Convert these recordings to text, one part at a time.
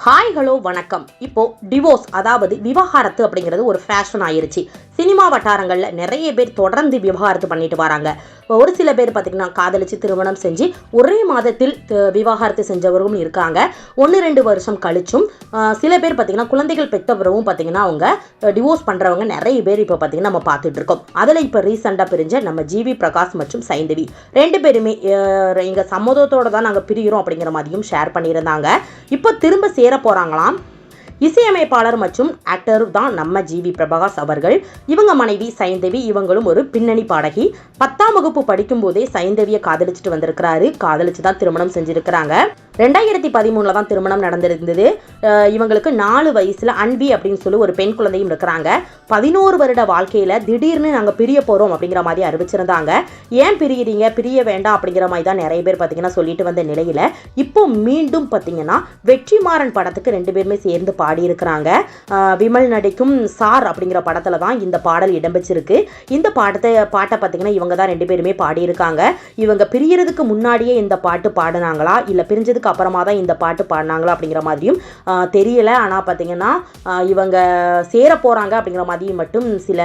Hi hello வணக்கம். இப்போ divorce அதாவது விவாகரத்து அப்படிங்கிறது ஒரு ஃபேஷன் ஆயிருச்சு. சினிமா வட்டாரங்களில் நிறைய பேர் தொடர்ந்து விவாகரத்து பண்ணிட்டு வராங்க. ஒரு சில பேர் பார்த்திங்கன்னா காதலிச்சு திருமணம் செஞ்சு ஒரே மாதத்தில் விவாகரத்து செஞ்சவர்களும் இருக்காங்க. 1-2 வருஷம் கழிச்சும் சில பேர் பார்த்திங்கன்னா குழந்தைகள் பெற்றவரும் பார்த்திங்கன்னா அவங்க டிவோர்ஸ் பண்ணுறவங்க நிறைய பேர் இப்போ பார்த்திங்கன்னா நம்ம பார்த்துட்டு இருக்கோம். அதில் இப்போ ரீசெண்டாக பிரிஞ்ச நம்ம ஜிவி பிரகாஷ் மற்றும் சைந்தவி 2 பேருமே எங்கள் சம்மதத்தோடு தான் நாங்கள் பிரிகிறோம் அப்படிங்கிற மாதிரியும் ஷேர் பண்ணியிருந்தாங்க. இப்போ திரும்ப சேர போகிறாங்களாம். இசையமைப்பாளர் மற்றும் ஆக்டர் தான் நம்ம ஜிவி பிரகாஷ் அவர்கள். இவங்க மனைவி சைந்தவி, இவங்களும் ஒரு பின்னணி பாடகி. 10ஆம் வகுப்பு படிக்கும் போதே சைந்தவியை காதலிச்சுட்டு வந்திருக்கிறாரு. காதலிச்சு தான் திருமணம் செஞ்சிருக்கிறாங்க. 2013 தான் திருமணம் நடந்திருந்தது. இவங்களுக்கு 4 வயசுல அன்பி அப்படின்னு சொல்லி ஒரு பெண் குழந்தையும் இருக்கிறாங்க. 11 வருட வாழ்க்கையில திடீர்னு நாங்கள் பிரிய போறோம் அப்படிங்கிற மாதிரி அறிவிச்சிருந்தாங்க. ஏன் பிரியிறீங்க, பிரிய வேண்டாம் அப்படிங்கிற மாதிரி தான் நிறைய பேர் பார்த்தீங்கன்னா சொல்லிட்டு வந்த நிலையில இப்போ மீண்டும் பார்த்தீங்கன்னா வெற்றிமாறன் படத்துக்கு 2 பேருமே சேர்ந்து பாடியிருக்கிறாங்க. விமல் நடிக்கும் சார் அப்படிங்கிற படத்துல தான் இந்த பாடல் இடம்பெற்றிருக்கு. இந்த பாட்டை பார்த்தீங்கன்னா இவங்க தான் 2 பேருமே பாடியிருக்காங்க. இவங்க பிரியறதுக்கு முன்னாடியே இந்த பாட்டு பாடினாங்களா இல்லை பிரிஞ்சதுக்கு அப்புறமா தான் இந்த பாட்டு பாடினாங்களா அப்படிங்கிற மாதிரியும் தெரியல. ஆனால் பார்த்தீங்கன்னா இவங்க சேர போகிறாங்க அப்படிங்கிற மாதிரி மட்டும் சில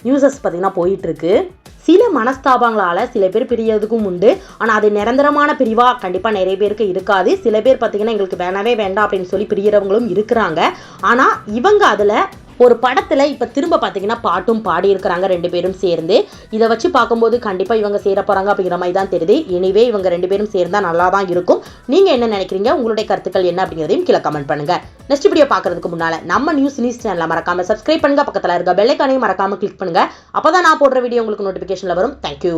நியூஸஸ் பார்த்தீங்கன்னா போயிட்டுருக்கு. சில மனஸ்தாபங்களால் சில பேர் பிரியறதுக்கும் உண்டு. ஆனால் அது நிரந்தரமான பிரிவாக கண்டிப்பாக நிறைய பேருக்கு இருக்காது. சில பேர் பார்த்தீங்கன்னா எங்களுக்கு வேணவே வேண்டாம் அப்படின்னு சொல்லி பிரியறவங்களும் இருக்கிறாங்க. ஆனால் இவங்க அதில் ஒரு படத்தில் இப்போ திரும்ப பார்த்தீங்கன்னா பாட்டும் பாடியிருக்கிறாங்க 2 பேரும் சேர்ந்து. இதை வச்சு பார்க்கும்போது கண்டிப்பாக இவங்க சேர போகிறாங்க அப்படிங்கிற மாதிரி தான் தெரியுது. எனிவே இவங்க 2 பேரும் சேர்ந்தால் நல்லா தான் இருக்கும். நீங்கள் என்ன நினைக்கிறீங்க, உங்களுடைய கருத்துக்கள் என்ன அப்படிங்கிறதையும் கீழே கமெண்ட் பண்ணுங்கள். நெக்ஸ்ட் வீடியோ பார்க்குறதுக்கு முன்னால் நம்ம நியூஸ் சேனலை மறக்காமல் சப்ஸ்கிரைப் பண்ணுங்கள். பக்கத்தில் இருக்க பெல் ஐகானையும் மறக்காமல் கிளிக் பண்ணுங்கள். அப்போ தான் நான் போடுற வீடியோ உங்களுக்கு நோட்டிஃபிகேஷனில் வரும். தேங்க்யூ.